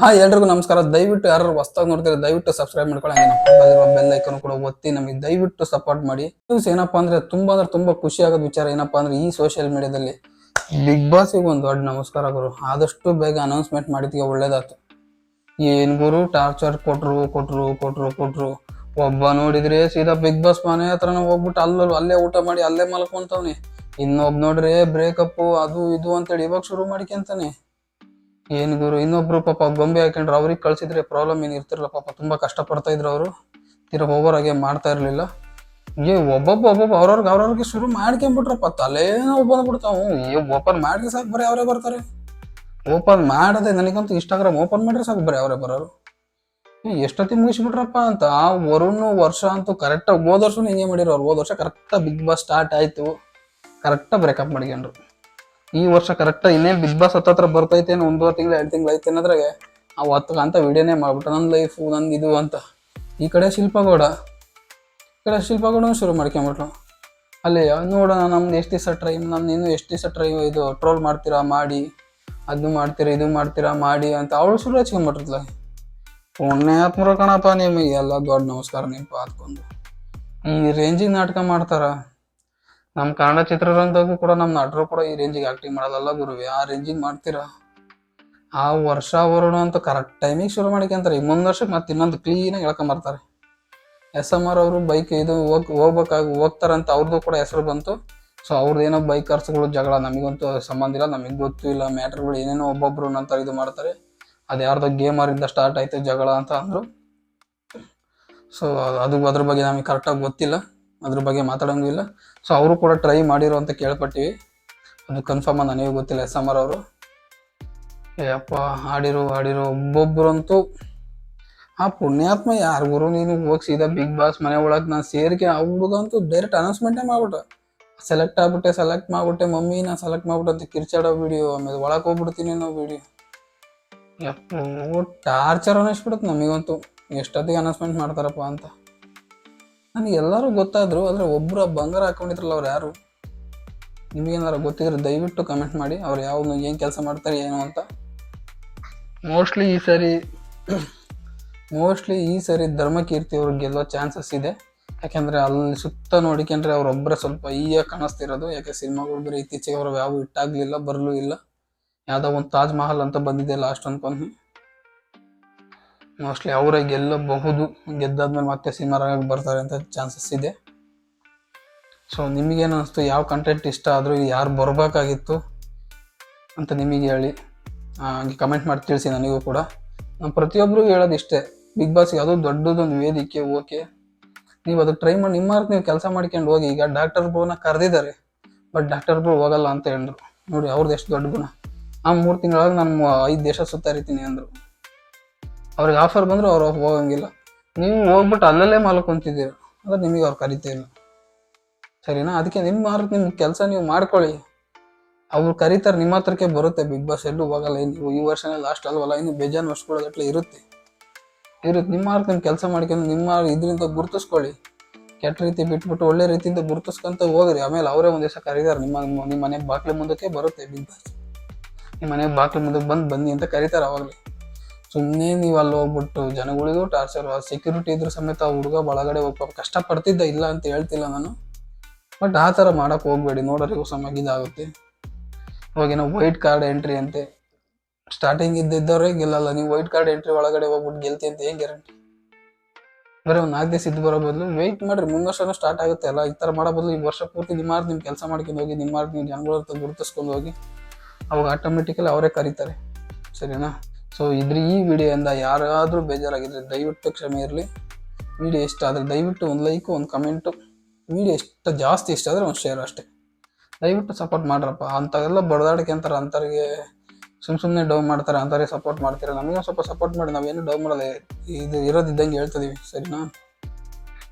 ಎಲ್ರಿಗೂ ನಮಸ್ಕಾರ. ದಯವಿಟ್ಟು ಯಾರು ಹೊಸ್ದಾಗಿ ನೋಡ್ತೀರಾ ದಯವಿಟ್ಟು ಸಬ್ಸ್ಕ್ರೈಬ್ ಮಾಡ್ಕೊಳ್ಳಿ. ಹಂಗೆ ಪಕ್ಕದಲ್ಲಿರುವ ಬೆಲ್ ಐಕನ್ ಕೂಡ ಒತ್ತಿ ನಮಗೆ ದಯವಿಟ್ಟು ಸಪೋರ್ಟ್ ಮಾಡಿ. ನ್ಯೂಸ್ ಏನಪ್ಪಾ ಅಂದ್ರೆ ತುಂಬಾ ಖುಷಿ ಆಗೋದ್ ವಿಚಾರ ಏನಪ್ಪಾ ಅಂದ್ರೆ ಈ ಸೋಷಿಯಲ್ ಮೀಡಿಯಾದಲ್ಲಿ ಬಿಗ್ ಬಾಸ್ ಒಂದು ದೊಡ್ಡ ನಮಸ್ಕಾರ ಗುರು. ಆದಷ್ಟು ಬೇಗ ಅನೌನ್ಸ್ಮೆಂಟ್ ಮಾಡಿದ್ಗೆ ಒಳ್ಳೇದಾಯ್ತು. ಏನ್ ಗುರು ಟಾರ್ಚರ್ ಕೊಟ್ರು. ಒಬ್ಬ ನೋಡಿದ್ರೆ ಸೀದಾ ಬಿಗ್ ಬಾಸ್ ಮನೆ ಹತ್ರನ ಹೋಗ್ಬಿಟ್ಟು ಅಲ್ಲೇ ಊಟ ಮಾಡಿ ಅಲ್ಲೇ ಮಲ್ಕೊಂತವ್ನೆ. ಇನ್ನೊಬ್ಬ ನೋಡ್ರೆ ಬ್ರೇಕಪ್ ಅದು ಇದು ಅಂತೇಳಿ ಇವಾಗ ಶುರು ಮಾಡಿಕೊಂತಾನೆ. ಏನ್ ಗುರು, ಇನ್ನೊಬ್ರು ಪಾಪ ಗೊಂಬೆ ಹಾಕೊಂಡ್ರು, ಅವ್ರಿಗೆ ಕಳ್ಸಿದ್ರೆ ಪ್ರಾಬ್ಲಮ್ ಏನ್ ಇರ್ತಿರ್ಲಿಲ್ಲ. ಪಾಪ ತುಂಬಾ ಕಷ್ಟ ಪಡ್ತಾ ಇದ್ರು ಅವರು. ತೀರಾ ಓವರ್ ಆಗಿ ಮಾಡ್ತಾ ಇರ್ಲಿಲ್ಲ. ಒಬ್ಬೊಬ್ಬ ಅವ್ರವ್ರಿಗೆ ಶುರು ಮಾಡ್ಕೊಂಡ್ಬಿಟ್ರಪ್ಪ. ತಲೆ ನೋವು ಬಂದ್ಬಿಡ್ತಾವು. ಓಪನ್ ಮಾಡಿದ್ರೆ ಸಾಕು ಬರೀ ಅವರೇ ಬರ್ತಾರೆ. ಓಪನ್ ಮಾಡದೆ ನನಗಂತೂ ಇನ್ಸ್ಟಾಗ್ರಾಮ್ ಓಪನ್ ಮಾಡಿದ್ರೆ ಸಾಕು ಬರೀ ಅವರೇ ಬರೋರು. ಎಷ್ಟೊತ್ತಿ ಮುಗಿಸ್ಬಿಟ್ರಪ್ಪ ಅಂತ. ಆ ವರುಣ್ ವರ್ಷ ಅಂತೂ ಕರೆಕ್ಟಾಗಿ ಹೋದ ವರ್ಷ ಹಿಂಗೆ ಮಾಡಿರೋರು. ಹೋದ ವರ್ಷ ಕರೆಕ್ಟಾಗಿ ಬಿಗ್ ಬಾಸ್ ಸ್ಟಾರ್ಟ್ ಆಯ್ತು, ಕರೆಕ್ಟಾಗಿ ಬ್ರೇಕಪ್ ಮಾಡ್ಕೊಂಡ್ರು. ಈ ವರ್ಷ ಕರೆಕ್ಟ್ ಇನ್ನೇನು ಬಿಗ್ ಬಾಸ್ ಹತ್ರ ಬರ್ತೈತೆ, 1.5 ತಿಂಗಳು 2 ತಿಂಗಳು ಐತೆ ಅನ್ನೋದ್ರಾಗೆ ಆ ಅಂತ ವಿಡಿಯೋನೇ ಮಾಡ್ಬಿಟ್ಟು ನನ್ನ ಲೈಫು ನನ್ಗೆ ಇದು ಅಂತ. ಈ ಕಡೆ ಶಿಲ್ಪಗೌಡ ಶುರು ಮಾಡ್ಕೊಂಬಿಟ್ರು. ಅಲ್ಲಿ ನೋಡೋಣ ನಮ್ದು ಎಷ್ಟು ದಿವಸ ಟ್ರೈ, ಇನ್ನೂ ಎಷ್ಟು ದಿವಸ ಟ್ರೈ ಇದು ಟ್ರೋಲ್ ಮಾಡ್ತೀರಾ ಮಾಡಿ, ಅದು ಮಾಡ್ತೀರಾ ಇದು ಮಾಡ್ತೀರಾ ಮಾಡಿ ಅಂತ ಅವಳು ಶುರು ಹಚ್ಕೊಂಡ್ಬಿಟ್ರಲ್ಲ. ಪುಣ್ಯಾತ್ಮರು ಕಣಪ್ಪ, ನಿಮಗೆ ಎಲ್ಲ ದೊಡ್ಡ ನಮಸ್ಕಾರ. ನೆನಪು ಹಾಕೊಂಡು ಈ ರೇಂಜಿಗೆ ನಾಟಕ ಮಾಡ್ತಾರ. ನಮ್ಮ ಕನ್ನಡ ಚಿತ್ರರಂಗದಾಗೂ ಕೂಡ ನಮ್ಮ ನಟರು ಕೂಡ ಈ ರೇಂಜಿಗೆ ಆಕ್ಟಿಂಗ್ ಮಾಡೋದಲ್ಲ ಗುರುವೆ. ಆ ರೇಂಜಿಗೆ ಮಾಡ್ತೀರಾ. ಆ ವರ್ಷ ವರುಣ ಅಂತ ಕರೆಕ್ಟ್ ಟೈಮಿಗೆ ಶುರು ಮಾಡಿಕೊಂತಾರೆ. ಈ ಮುಂದ್ ವರ್ಷಕ್ಕೆ ಮತ್ತೆ ಇನ್ನೊಂದು ಕ್ಲೀನಾಗಿ ಹೇಳ್ಕೊಂಬರ್ತಾರೆ. SMR ಅವರು ಬೈಕ್ ಇದು ಹೋಗ್ತಾರಂತ ಅವ್ರದ್ದು ಕೂಡ ಹೆಸರು ಬಂತು. ಸೊ ಅವ್ರದ್ದು ಏನೋ ಬೈಕರ್ಸ್ಗಳು ಜಗಳ, ನಮಗಂತೂ ಸಂಬಂಧ ಇಲ್ಲ, ನಮಗೆ ಗೊತ್ತೂ ಇಲ್ಲ ಮ್ಯಾಟ್ರ್ಗಳು. ಏನೇನೋ ಒಬ್ಬೊಬ್ರು ನಂತರ ಇದು ಮಾಡ್ತಾರೆ. ಅದು ಯಾರ್ದೋ ಗೇಮರಿಂದ ಸ್ಟಾರ್ಟ್ ಆಯ್ತು ಜಗಳ ಅಂತ ಅಂದರು. ಸೊ ಅದ್ರ ಬಗ್ಗೆ ನಮಗೆ ಕರೆಕ್ಟಾಗಿ ಗೊತ್ತಿಲ್ಲ, ಅದ್ರ ಬಗ್ಗೆ ಮಾತಾಡೋಂಗೂ ಇಲ್ಲ. ಸೊ ಅವರು ಕೂಡ ಟ್ರೈ ಮಾಡಿರೋ ಅಂತ ಕೇಳ್ಪಟ್ಟಿವಿ. ಅದು ಕನ್ಫರ್ಮ್ ನನಗೂ ಗೊತ್ತಿಲ್ಲ. SMR ಅವರು ಅಪ್ಪ ಆಡಿರೋ ಒಬ್ಬೊಬ್ರಂತೂ ಆ ಪುಣ್ಯಾತ್ಮ ಯಾರು ಗುರು, ನೀನು ಹೋಗಿ ಸೀದಾ ಬಿಗ್ ಬಾಸ್ ಮನೆ ಒಳಗೆ ನಾನು ಸೇರಿಕೆ ಆ ಹುಡುಗಂತೂ ಡೈರೆಕ್ಟ್ ಅನೌನ್ಸ್ಮೆಂಟೇ ಮಾಡ್ಬಿಟ್ಟ. ಸೆಲೆಕ್ಟ್ ಮಾಡ್ಬಿಟ್ಟೆ ಮಮ್ಮಿ ನಾ ಸೆಲೆಕ್ಟ್ ಮಾಡ್ಬಿಟ್ಟೆ ಅಂತ ಕಿರ್ಚಾಡೋ ವಿಡಿಯೋ. ಆಮೇಲೆ ಒಳಗೆ ಹೋಗ್ಬಿಡ್ತೀನಿ ಅನ್ನೋ ವಿಡಿಯೋ. ಟಾರ್ಚರ್ ಅನ್ನಿಸ್ಬಿಡುತ್ತೆ ನಮಗಂತೂ. ಎಷ್ಟೊತ್ತಿಗೆ ಅನೌನ್ಸ್ಮೆಂಟ್ ಮಾಡ್ತಾರಪ್ಪ ಅಂತ. ನನಗೆ ಎಲ್ಲರೂ ಗೊತ್ತಾದ್ರು, ಆದರೆ ಒಬ್ಬರು ಬಂಗಾರ ಹಾಕೊಂಡಿದ್ರಲ್ಲ ಅವ್ರು ಯಾರು? ನಿಮಗೇನಾರು ಗೊತ್ತಿದ್ರೆ ದಯವಿಟ್ಟು ಕಮೆಂಟ್ ಮಾಡಿ. ಅವ್ರು ಯಾವ್ದು ಏನು ಕೆಲಸ ಮಾಡ್ತಾರೆ ಏನು ಅಂತ. ಮೋಸ್ಟ್ಲಿ ಈ ಸರಿ ಧರ್ಮಕೀರ್ತಿ ಅವ್ರಿಗೆ ಗೆಲ್ಲೋ ಚಾನ್ಸಸ್ ಇದೆ. ಯಾಕೆಂದರೆ ಅಲ್ಲಿ ಸುತ್ತ ನೋಡಿಕೊಂಡ್ರೆ ಅವರೊಬ್ಬರೇ ಸ್ವಲ್ಪ ಈಗ ಕಾಣಿಸ್ತಿರೋದು. ಯಾಕೆ ಸಿನಿಮಾಗಳು ಬರೀ ಇತ್ತೀಚೆಗೆ ಅವ್ರು ಯಾವ ಇಟ್ಟಾಗಲಿಲ್ಲ, ಬರಲೂ ಇಲ್ಲ. ಯಾವುದೋ ಒಂದು ತಾಜ್ ಮಹಲ್ ಅಂತ ಬಂದಿದೆ ಲಾಸ್ಟ್ ಅನ್ಕೊಂಡು. ಮೋಸ್ಟ್ಲಿ ಅವರೇ ಗೆಲ್ಲಬಹುದು. ಗೆದ್ದಾದ್ಮೇಲೆ ಮತ್ತೆ ಸಿನಿಮಾ ರಂಗಕ್ಕೆ ಬರ್ತಾರೆ ಅಂತ ಚಾನ್ಸಸ್ ಇದೆ. ಸೊ ನಿಮಗೇನು ಅನಿಸ್ತು? ಯಾವ ಕಂಟೆಂಟ್ ಇಷ್ಟ ಆದರೂ ಯಾರು ಬರಬೇಕಾಗಿತ್ತು ಅಂತ ನಿಮಗೆ ಹೇಳಿ ಹಂಗೆ ಕಮೆಂಟ್ ಮಾಡಿ ತಿಳಿಸಿ. ನನಗೂ ಕೂಡ ನಾನು ಪ್ರತಿಯೊಬ್ಬರಿಗೂ ಹೇಳೋದು ಇಷ್ಟೇ, ಬಿಗ್ ಬಾಸ್ಗೆ ಅದು ದೊಡ್ಡದೊಂದು ವೇದಿಕೆ. ಓಕೆ, ನೀವು ಅದಕ್ಕೆ ಟ್ರೈ ಮಾಡಿ, ನಿಮ್ಮ ಮಾರ್ಕ್ ನೀವು ಕೆಲಸ ಮಾಡ್ಕೊಂಡು ಹೋಗಿ. ಈಗ ಡಾಕ್ಟರ್ ಬ್ರೋನ ಕರೆದಿದ್ದಾರೆ, ಬಟ್ ಡಾಕ್ಟರ್ ಬ್ರೋ ಹೋಗಲ್ಲ ಅಂತ ಹೇಳಿದ್ರು. ನೋಡಿ ಅವ್ರದ್ದು ಎಷ್ಟು ದೊಡ್ಡ ಗುಣ. 3 ತಿಂಗಳಾಗ ನಾನು 5 ದೇಶ ಸುತ್ತಾರಿತೀನಿ ಅಂದರು. ಅವ್ರಿಗೆ ಆಫರ್ ಬಂದರೂ ಅವ್ರು ಹೋಗಂಗಿಲ್ಲ. ನೀವು ಹೋಗ್ಬಿಟ್ಟು ಅಲ್ಲಲ್ಲೇ ಮಲ್ಕೊಂತಿದ್ದೀರ ಅಂದ್ರೆ ನಿಮಗೆ ಅವ್ರು ಕರಿತಾ ಇಲ್ಲ, ಸರಿನಾ? ಅದಕ್ಕೆ ನಿಮ್ಮ ಕೆಲಸ ನೀವು ಮಾಡ್ಕೊಳ್ಳಿ. ಅವ್ರು ಕರೀತಾರೆ, ನಿಮ್ಮ ಹತ್ರಕ್ಕೆ ಬರುತ್ತೆ ಬಿಗ್ ಬಾಸ್. ಎಲ್ಲೂ ಹೋಗಲ್ಲ. ನೀವು ಈ ವರ್ಷನೇ ಲಾಸ್ಟ್ ಅಲ್ವಲ್ಲ, ಇನ್ನು ಬೇಜಾನ್ ವರ್ಷಗಳಗಟ್ಲೆ ಇರುತ್ತೆ. ನಿಮ್ಮ ಮಾರ್ಕ್ ನಿಮ್ಮ ಕೆಲಸ ಮಾಡ್ಕೊಂಡು ನಿಮ್ಮ ಇದರಿಂದ ಗುರುತಿಸ್ಕೊಳ್ಳಿ. ಕೆಟ್ಟ ರೀತಿ ಬಿಟ್ಬಿಟ್ಟು ಒಳ್ಳೆ ರೀತಿಯಿಂದ ಗುರುತಿಸ್ಕೊಂತ ಹೋಗ್ರಿ. ಆಮೇಲೆ ಅವರೇ ಒಂದು ದಿವಸ ಕರೀತಾರೆ. ನಿಮ್ಮ ಮನೆ ಬಾಕ್ಲ ಮುಂದಕ್ಕೆ ಬರುತ್ತೆ ಬಿಗ್ ಬಾಸ್. ನಿಮ್ಮ ಮನೆ ಬಾಕ್ಲ ಮುಂದಕ್ಕೆ ಬನ್ನಿ ಅಂತ ಕರೀತಾರೆ. ಅವಾಗಲೇ ಸುಮ್ಮನೆ ನೀವು ಅಲ್ಲಿ ಹೋಗ್ಬಿಟ್ಟು ಜನಗಳಿಗೂ ಟಾರ್ಚರ್. ಸೆಕ್ಯೂರಿಟಿ ಇದ್ರ ಸಮೇತ ಹುಡುಗ ಒಳಗಡೆ ಹೋಗ್ಬೇಕು, ಕಷ್ಟಪಡ್ತಿದ್ದ, ಇಲ್ಲ ಅಂತ ಹೇಳ್ತಿಲ್ಲ ನಾನು. ಬಟ್ ಆ ಥರ ಮಾಡೋಕೆ ಹೋಗ್ಬೇಡಿ. ನೋಡೋರಿಗೂ ಸಮ ಇದಾಗುತ್ತೆ. ಇವಾಗೇನೋ ವೈಟ್ ಕಾರ್ಡ್ ಎಂಟ್ರಿ ಅಂತೆ. ಸ್ಟಾರ್ಟಿಂಗ್ ಇದ್ದವ್ರೆ ಗೆಲ್ಲಲ್ಲ. ನೀವು ವೈಟ್ ಕಾರ್ಡ್ ಎಂಟ್ರಿ ಒಳಗಡೆ ಹೋಗ್ಬಿಟ್ಟು ಗೆಲ್ತಿ ಅಂತ ಏನು ಗ್ಯಾರಂಟಿ? ಬರೀ ಒಂದು 4 ದಿವಸ ಇದ್ದು ಬರೋ ಬದಲು ವೆಯ್ಟ್ ಮಾಡಿರಿ. ಮುಂದೆ ವರ್ಷನೂ ಸ್ಟಾರ್ಟ್ ಆಗುತ್ತೆ ಅಲ್ಲ. ಈ ಥರ ಮಾಡೋ ಬದಲು ಈ ವರ್ಷ ಪೂರ್ತಿ ನಿಮ್ಮ ಕೆಲಸ ಮಾಡ್ಕೊಂಡು ಹೋಗಿ, ನಿಮ್ಮ ಜನಗಳ ಹತ್ರ ಗುರುತಿಸ್ಕೊಂಡು ಹೋಗಿ. ಅವಾಗ ಆಟೋಮೆಟಿಕಲಿ ಅವರೇ ಕರೀತಾರೆ, ಸರಿನಾ? ಸೊ ಈ ವಿಡಿಯೋಯಿಂದ ಯಾರಾದರೂ ಬೇಜಾರಾಗಿದ್ರೆ ದಯವಿಟ್ಟು ಕ್ಷಮೆ ಇರಲಿ. ವಿಡಿಯೋ ಇಷ್ಟ ಆದರೆ ದಯವಿಟ್ಟು ಒಂದು ಲೈಕು, ಒಂದು ಕಮೆಂಟು. ವಿಡಿಯೋ ಜಾಸ್ತಿ ಇಷ್ಟ ಆದರೆ ಒಂದು ಶೇರ್ ಅಷ್ಟೇ. ದಯವಿಟ್ಟು ಸಪೋರ್ಟ್ ಮಾಡ್ರಪ್ಪ. ಅಂಥವೆಲ್ಲ ಬಡದಾಡಕ್ಕೆ ಅಂತಾರೆ, ಅಂಥವ್ರಿಗೆ ಸುಮ್ಮನೆ ಡೌನ್ ಮಾಡ್ತಾರೆ, ಅಂಥವ್ರಿಗೆ ಸಪೋರ್ಟ್ ಮಾಡ್ತೀರಾ. ನಮಗೂ ಸ್ವಲ್ಪ ಸಪೋರ್ಟ್ ಮಾಡಿ. ನಾವೇನು ಡೌನ್ ಮಾಡಲ್ಲ, ಇದು ಇರೋದಿದ್ದಂಗೆ ಹೇಳ್ತಿದ್ದೀವಿ, ಸರಿನಾ?